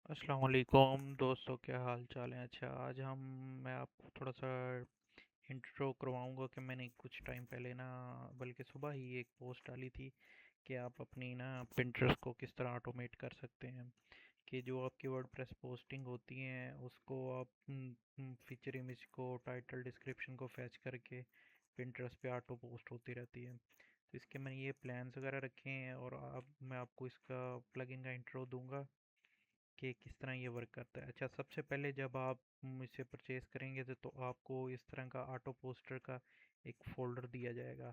अस्सलाम वालेकुम दोस्तों, क्या हाल चाल है। अच्छा, आज मैं आपको थोड़ा सा इंट्रो करवाऊंगा कि मैंने कुछ टाइम पहले ना, बल्कि सुबह ही एक पोस्ट डाली थी कि आप अपनी ना पिंटरेस्ट को किस तरह ऑटोमेट कर सकते हैं। कि जो आपकी वर्डप्रेस पोस्टिंग होती हैं उसको आप फीचर इमेज को, टाइटल, डिस्क्रिप्शन को फैच करके पिंटरेस्ट पे ऑटो पोस्ट होती रहती है। तो इसके मैंने ये प्लान्स वगैरह रखे हैं और अब मैं आपको इसका प्लगइन का इंट्रो दूंगा कि किस तरह ये वर्क करता है। अच्छा, सबसे पहले जब आप इसे परचेज़ करेंगे तो आपको इस तरह का ऑटो पोस्टर का एक फ़ोल्डर दिया जाएगा।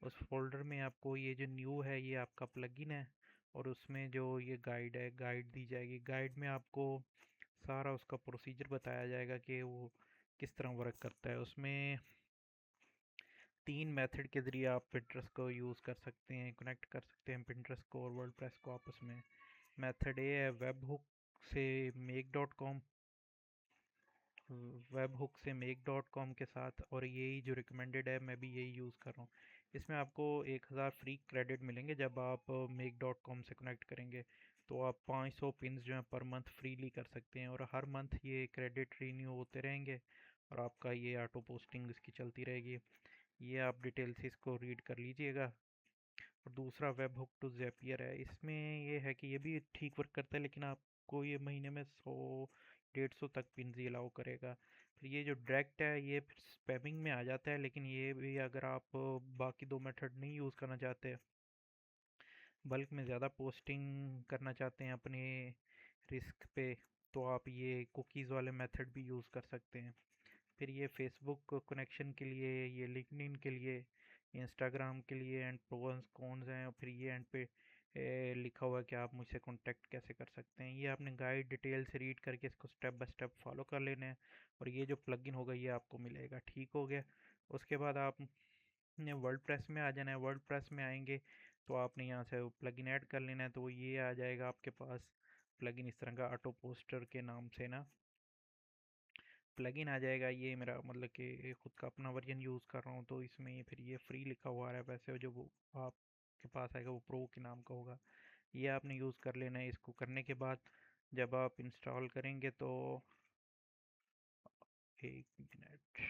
उस फ़ोल्डर में आपको ये जो न्यू है ये आपका प्लगइन है, और उसमें जो ये गाइड है, गाइड दी जाएगी। गाइड में आपको सारा उसका प्रोसीजर बताया जाएगा कि वो किस तरह वर्क करता है। उसमें 3 मेथड के ज़रिए आप पिंटरेस्ट को यूज़ कर सकते हैं, कनेक्ट कर सकते हैं पिंटरेस्ट को और वर्डप्रेस को आपस में। मेथड ए है वेब हुक से make dot com, web hook से मेक डॉट कॉम के साथ, और यही जो रिकमेंडेड है मैं भी यही यूज़ कर रहा हूँ। इसमें आपको 1000 फ्री क्रेडिट मिलेंगे जब आप मेक डॉट कॉम से कनेक्ट करेंगे। तो आप 500 पिन्स जो हैं पर मंथ फ्रीली कर सकते हैं, और हर मंथ ये क्रेडिट रीन्यू होते रहेंगे और आपका ये ऑटो पोस्टिंग इसकी चलती रहेगी। ये आप डिटेल से इसको रीड कर लीजिएगा। और दूसरा वेब हुक टू ज़ेपियर है। इसमें ये है कि ये भी ठीक वर्क करता है, लेकिन आपको ये महीने में 100 150 तक पिन्स ही अलाउ करेगा। फिर ये जो डायरेक्ट है ये फिर स्पैमिंग में आ जाता है, लेकिन ये भी अगर आप बाकी दो मेथड नहीं यूज़ करना चाहते, बल्क में ज़्यादा पोस्टिंग करना चाहते हैं अपने रिस्क पे, तो आप ये कुकीज़ वाले मेथड भी यूज़ कर सकते हैं। फिर ये फेसबुक कनेक्शन के लिए, ये लिंक्डइन के लिए, इंस्टाग्राम के लिए एंड प्रोस कॉन्स हैं। और फिर ये एंड पे लिखा हुआ है कि आप मुझसे कांटेक्ट कैसे कर सकते हैं। ये आपने गाइड डिटेल से रीड करके इसको स्टेप बाय स्टेप फॉलो कर लेना है, और ये जो प्लगइन होगा ये आपको मिलेगा। ठीक हो गया। उसके बाद आपने वर्डप्रेस में आ जाना है। वर्डप्रेस में आएंगे तो आपने यहाँ से प्लगइन ऐड कर लेना है, तो ये आ जाएगा आपके पास प्लगइन इस तरह का ऑटो पोस्टर के नाम से ना प्लगइन आ जाएगा। ये मेरा मतलब कि खुद का अपना वर्जन यूज़ कर रहा हूँ, तो इसमें फिर ये फ्री लिखा हुआ आ रहा है। वैसे जो वो आपके पास आएगा वो प्रो के नाम का होगा। ये आपने यूज़ कर लेना है। इसको करने के बाद जब आप इंस्टॉल करेंगे तो एक मिनट।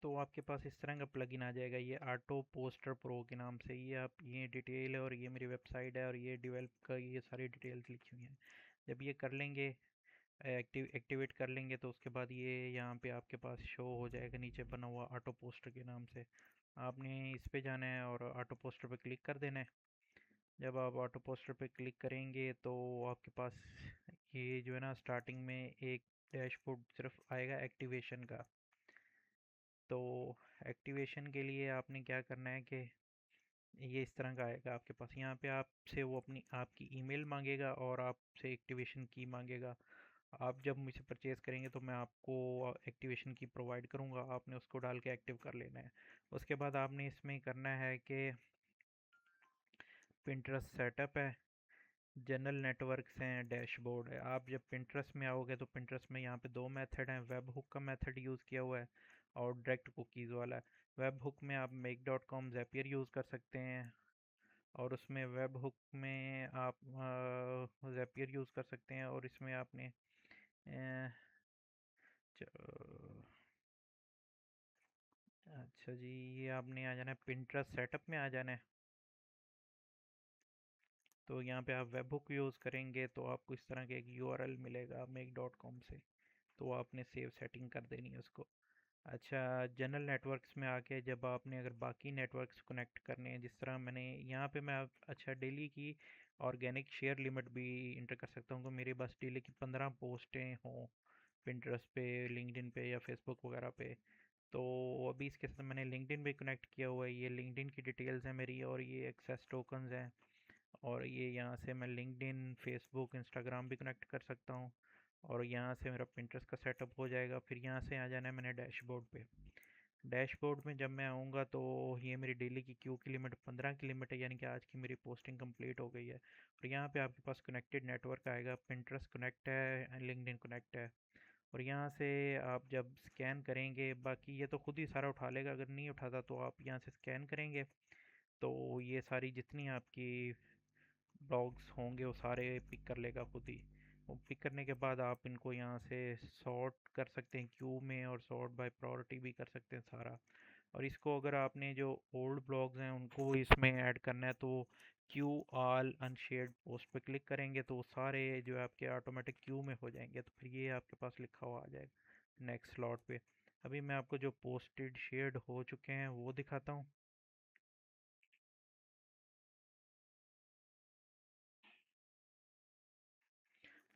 तो आपके पास इस तरह का प्लगइन आ जाएगा, ये ऑटो पोस्टर प्रो के नाम से। ये आप, ये डिटेल है और ये मेरी वेबसाइट है और ये डेवलप का ये सारी डिटेल्स लिखी हुई हैं। जब ये कर लेंगे, एक्टिवेट कर लेंगे, तो उसके बाद ये यहाँ पे आपके पास शो हो जाएगा नीचे बना हुआ ऑटो पोस्टर के नाम से। आपने इस पे जाना है और ऑटो पोस्टर पे क्लिक कर देना है। जब आप ऑटो पोस्टर पे क्लिक करेंगे तो आपके पास ये जो है ना, स्टार्टिंग में एक डैशबोर्ड सिर्फ आएगा एक्टिवेशन का। तो एक्टिवेशन के लिए आपने क्या करना है कि ये इस तरह का आएगा आपके पास। यहाँ पे आपसे वो अपनी आपकी ईमेल मांगेगा और आपसे एक्टिवेशन की मांगेगा। आप जब मुझसे परचेज़ करेंगे तो मैं आपको एक्टिवेशन की प्रोवाइड करूँगा, आपने उसको डाल के एक्टिव कर लेना है। उसके बाद आपने इसमें करना है कि पिंटरेस्ट सेटअप है, जनरल नेटवर्क्स हैं, डैशबोर्ड है। आप जब पिंटरेस्ट में आओगे तो पिंटरेस्ट में यहाँ पे दो मेथड हैं। वेब हुक का मेथड यूज़ किया हुआ है और डायरेक्ट कुकीज़ वाला है। वेब हुक में आप मेक डॉट कॉम ज़ैपियर यूज़ कर सकते हैं, और उसमें वेब हुक में आप ज़ैपियर यूज़ कर सकते हैं, और इसमें आपने अ, च- अच्छा जी, ये आपने आ जाना है पिंटरेस्ट सेटअप में आ जाना है। तो यहाँ पे आप वेब हुक यूज़ करेंगे तो आपको इस तरह का एक यूआरएल मिलेगा मेक डॉट कॉम से। तो आपने सेव सेटिंग कर देनी है उसको। अच्छा, जनरल नेटवर्क्स में आके जब आपने अगर बाकी नेटवर्क्स कनेक्ट करने हैं, जिस तरह मैंने यहाँ पे मैं अच्छा डेली की ऑर्गेनिक शेयर लिमिट भी इंटर कर सकता हूँ। तो मेरे पास डेली की 15 पोस्टें हों पिंटरेस्ट पे, लिंक्डइन पे या फेसबुक वगैरह पे। तो अभी इसके साथ मैंने लिंक्डइन भी कनेक्ट किया हुआ है। ये लिंक्डइन की डिटेल्स हैं मेरी, और ये एक्सेस टोकन्स हैं। और ये यहाँ से मैं लिंक्डइन, फेसबुक, इंस्टाग्राम भी कनेक्ट कर सकता हूँ। और यहाँ से मेरा पिंटरेस्ट का सेटअप हो जाएगा। फिर यहाँ से आ जाना है मैंने डैशबोर्ड पे। डैशबोर्ड में जब मैं आऊँगा तो ये मेरी डेली की क्यू की लिमिट 15 की लिमिट है, यानी कि आज की मेरी पोस्टिंग कंप्लीट हो गई है। और यहाँ पे आपके पास कनेक्टेड नेटवर्क आएगा, पिंटरेस्ट कनेक्ट है, लिंक्डइन कनेक्ट है। और यहाँ से आप जब स्कैन करेंगे, बाकी ये तो खुद ही सारा उठा लेगा, अगर नहीं उठाता तो आप यहाँ से स्कैन करेंगे तो ये सारी जितनी आपकी ब्लॉग्स होंगे वो सारे पिक कर लेगा खुद ही। वो पिक करने के बाद आप इनको यहाँ से सॉर्ट कर सकते हैं क्यू में, और सॉर्ट बाय प्रायोरिटी भी कर सकते हैं सारा। और इसको अगर आपने जो ओल्ड ब्लॉग्स हैं उनको इसमें ऐड करना है तो क्यू ऑल अनशेयर्ड पोस्ट पे क्लिक करेंगे तो वो सारे जो है आपके ऑटोमेटिक क्यू में हो जाएंगे। तो फिर ये आपके पास लिखा हुआ आ जाएगा नेक्स्ट स्लॉट पे। अभी मैं आपको जो पोस्टेड शेयर्ड हो चुके हैं वो दिखाता हूँ।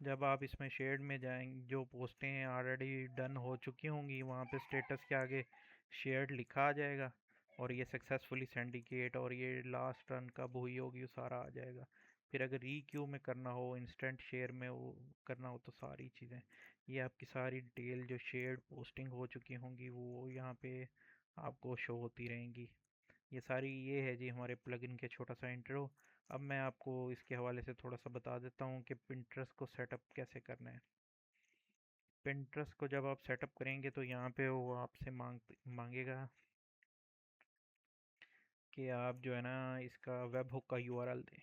जब आप इसमें शेयर्ड में जाएंगे, जो पोस्टें ऑलरेडी डन हो चुकी होंगी वहाँ पे स्टेटस के आगे शेयर्ड लिखा आ जाएगा। और ये सक्सेसफुली सिंडिकेट, और ये लास्ट रन कब हुई होगी वो सारा आ जाएगा। फिर अगर री क्यू में करना हो, इंस्टेंट शेयर में वो करना हो तो सारी चीज़ें, ये आपकी सारी डिटेल जो शेयर्ड पोस्टिंग हो चुकी होंगी वो यहाँ पे आपको शो होती रहेंगी। ये सारी ये है जी हमारे प्लगइन के छोटा सा इंट्रो। अब मैं आपको इसके हवाले से थोड़ा सा बता देता हूँ कि पिंटरेस्ट को सेटअप कैसे करना है। पिंटरेस्ट को जब आप सेटअप करेंगे तो यहाँ पे वो आपसे मांगेगा कि आप जो है ना इसका वेब हुक का यूआरएल दें।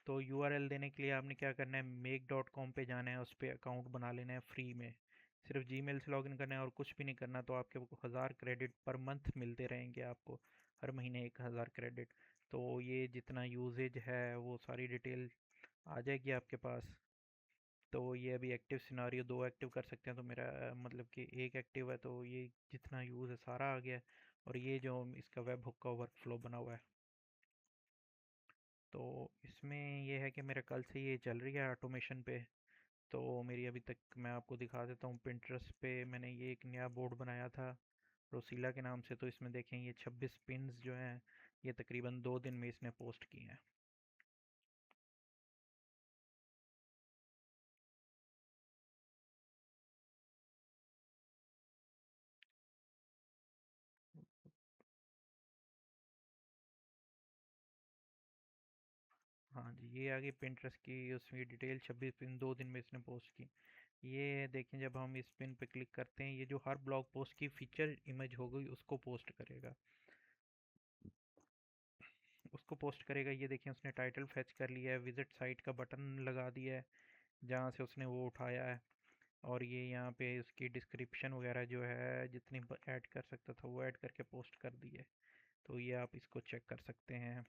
तो यूआरएल देने के लिए आपने क्या करना है, मेक डॉट कॉम पे जाना है, उस पर अकाउंट बना लेना है फ्री में। सिर्फ जीमेल से लॉगिन करना है और कुछ भी नहीं करना। तो आपके 1000 क्रेडिट पर मंथ मिलते रहेंगे आपको, हर महीने 1000 क्रेडिट। तो ये जितना यूजेज है वो सारी डिटेल आ जाएगी आपके पास। तो ये अभी एक्टिव सिनारियो 2 एक्टिव कर सकते हैं, तो मेरा मतलब कि एक एक्टिव है, तो ये जितना यूज़ है सारा आ गया है। और ये जो इसका वेब हुक का वर्क फ्लो बना हुआ है, तो इसमें ये है कि मेरा कल से ये चल रही है ऑटोमेशन पे। तो मेरी अभी तक मैं आपको दिखा देता हूँ। पिंटरेस्ट पे मैंने ये एक नया बोर्ड बनाया था रोसीला के नाम से। तो इसमें देखें ये 26 पिन्स जो हैं ये तकरीबन 2 दिन में इसने पोस्ट की हैं। हाँ जी, ये आ गई पिंटरेस्ट की उसकी डिटेल। 26 पिन 2 दिन में इसने पोस्ट की। ये देखें जब हम इस पिन पे क्लिक करते हैं, ये जो हर ब्लॉग पोस्ट की फीचर इमेज हो गई उसको पोस्ट करेगा। उसको पोस्ट करेगा। ये देखें उसने टाइटल फेच कर लिया है, विजिट साइट का बटन लगा दिया है जहाँ से उसने वो उठाया है। और ये यहाँ पे उसकी डिस्क्रिप्शन वगैरह जो है जितनी ऐड कर सकता था वो ऐड करके पोस्ट कर दी है। तो ये आप इसको चेक कर सकते हैं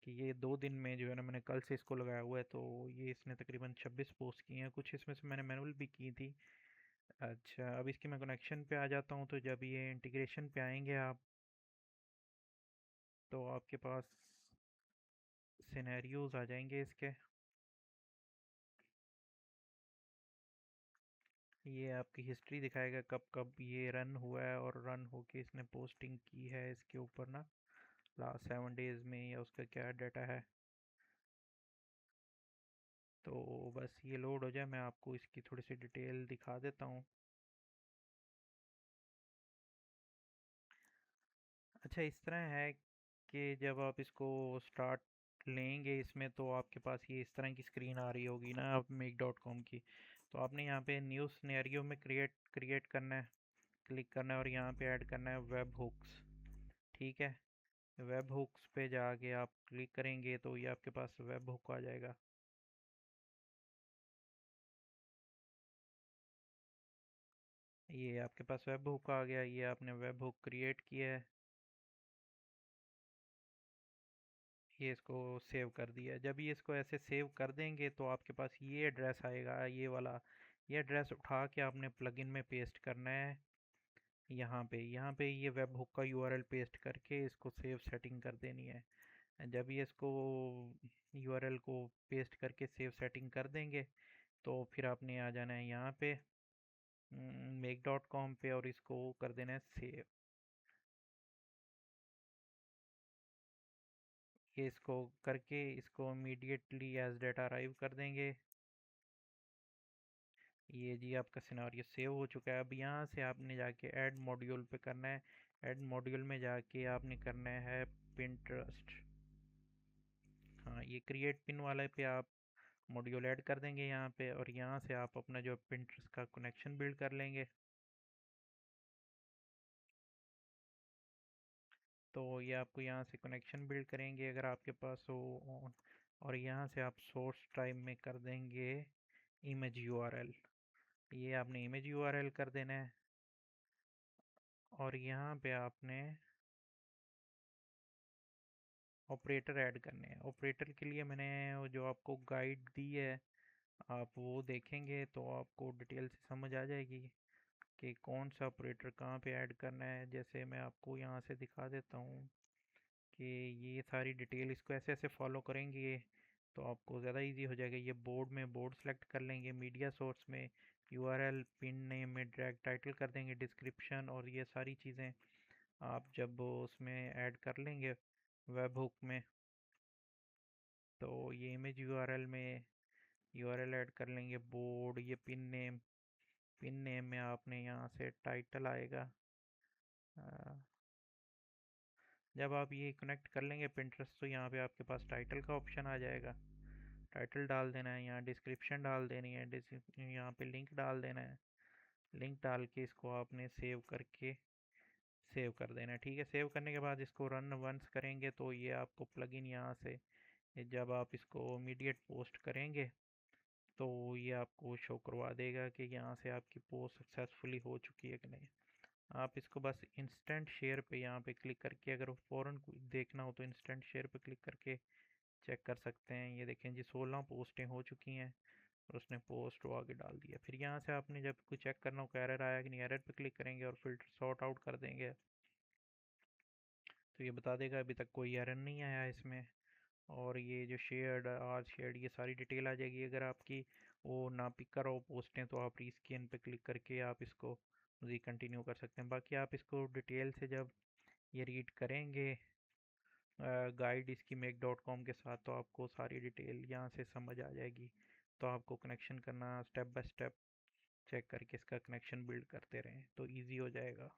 कि ये 2 दिन में जो है ना, मैंने कल से इसको लगाया हुआ है तो ये इसने तकरीबन 26 पोस्ट की हैं। कुछ इसमें से मैंने मैनुअल भी की थी। अच्छा, अब इसकी मैं कनेक्शन पे आ जाता हूँ। तो जब ये इंटीग्रेशन पे आएंगे आप, तो आपके पास सिनेरियोज आ जाएंगे इसके। ये आपकी हिस्ट्री दिखाएगा कब कब ये रन हुआ है, और रन होके इसने पोस्टिंग की है इसके ऊपर ना, लास्ट 7 डेज में, या उसका क्या डाटा है। तो बस ये लोड हो जाए मैं आपको इसकी थोड़ी सी डिटेल दिखा देता हूँ। अच्छा, इस तरह है कि जब आप इसको स्टार्ट लेंगे इसमें तो आपके पास ये इस तरह की स्क्रीन आ रही होगी ना आप मेक डॉट कॉम की। तो आपने यहाँ पे न्यू सिनेरियो में क्रिएट क्रिएट करना है, क्लिक करना है और यहाँ पे ऐड करना है वेब हुक्स। ठीक है, वेब हुक्स पे जाके आप क्लिक करेंगे तो ये आपके पास वेब हुक आ जाएगा। ये आपके पास वेब हुक आ गया, ये आपने वेब हुक क्रिएट किया है। ये इसको सेव कर दिया। जब ये इसको ऐसे सेव कर देंगे तो आपके पास ये एड्रेस आएगा, ये वाला। ये एड्रेस उठा के आपने प्लगइन में पेस्ट करना है। यहाँ पे ये वेब हुक का यूआरएल पेस्ट करके इसको सेव सेटिंग कर देनी है। जब ये इसको यूआरएल को पेस्ट करके सेव सेटिंग कर देंगे तो फिर आपने आ जाना है यहाँ पे मेक डॉट कॉम पे, और इसको कर देना है सेव। ये इसको करके इसको इमीडिएटली एज डेटा अराइव कर देंगे। ये जी आपका सिनेरियो सेव हो चुका है। अब यहाँ से आपने जाके ऐड मॉड्यूल पे करना है। ऐड मॉड्यूल में जाके आपने करना है पिंटरेस्ट। हाँ, ये क्रिएट पिन वाले पे आप मॉड्यूल ऐड कर देंगे यहाँ पे, और यहाँ से आप अपना जो पिंटरेस्ट का कनेक्शन बिल्ड कर लेंगे। तो ये आपको यहाँ से कनेक्शन बिल्ड करेंगे अगर आपके पास हो। और यहाँ से आप सोर्स टाइप में कर देंगे इमेज यूआरएल। ये आपने इमेज यूआरएल कर देना है। और यहाँ पे आपने ऑपरेटर ऐड करने हैं। ऑपरेटर के लिए मैंने वो जो आपको गाइड दी है, आप वो देखेंगे तो आपको डिटेल से समझ आ जाएगी कि कौन सा ऑपरेटर कहाँ पे ऐड करना है। जैसे मैं आपको यहाँ से दिखा देता हूँ कि ये सारी डिटेल इसको ऐसे ऐसे फॉलो करेंगे तो आपको ज़्यादा इजी हो जाएगा। ये बोर्ड में बोर्ड सेलेक्ट कर लेंगे, मीडिया सोर्स में यूआरएल, पिन नेम में ड्रैग टाइटल कर देंगे, डिस्क्रिप्शन और ये सारी चीज़ें आप जब उसमें ऐड कर लेंगे वेब हुक में, तो ये इमेज यूआरएल में यूआरएल ऐड कर लेंगे, बोर्ड, ये पिन नेम में आपने यहाँ से टाइटल आएगा। अ, जब आप ये कनेक्ट कर लेंगे पिंटरेस्ट तो यहाँ पे आपके पास टाइटल का ऑप्शन आ जाएगा। टाइटल डाल देना है, यहाँ डिस्क्रिप्शन डाल देनी है, यहाँ पे लिंक डाल देना है। लिंक डाल के इसको आपने सेव करके सेव कर देना है। ठीक है, सेव करने के बाद इसको रन वंस करेंगे तो ये आपको प्लगइन यहाँ से जब आप इसको इमीडिएट पोस्ट करेंगे तो ये आपको शो करवा देगा कि यहाँ से आपकी पोस्ट सक्सेसफुली हो चुकी है कि नहीं। आप इसको बस इंस्टेंट शेयर पे यहाँ पे क्लिक करके, अगर फ़ौरन देखना हो तो इंस्टेंट शेयर पे क्लिक करके चेक कर सकते हैं। ये देखें जी 16 पोस्टें हो चुकी हैं और उसने पोस्ट वो आगे डाल दिया। फिर यहाँ से आपने जब कुछ चेक करना हो कि एरर आया कि नहीं, एरर पे क्लिक करेंगे और फिल्टर सॉर्ट आउट कर देंगे तो ये बता देगा अभी तक कोई एरर नहीं आया इसमें। और ये जो शेयर्ड, आज शेयर्ड, ये सारी डिटेल आ जाएगी। अगर आपकी वो ना पिक करो पोस्टें तो आप रीस्कैन पे क्लिक करके आप इसको कंटिन्यू कर सकते हैं। बाकी आप इसको डिटेल से जब ये रीड करेंगे गाइड इसकी make.com के साथ तो आपको सारी डिटेल यहाँ से समझ आ जाएगी। तो आपको कनेक्शन करना स्टेप बाय स्टेप चेक करके इसका कनेक्शन बिल्ड करते रहें तो इजी हो जाएगा।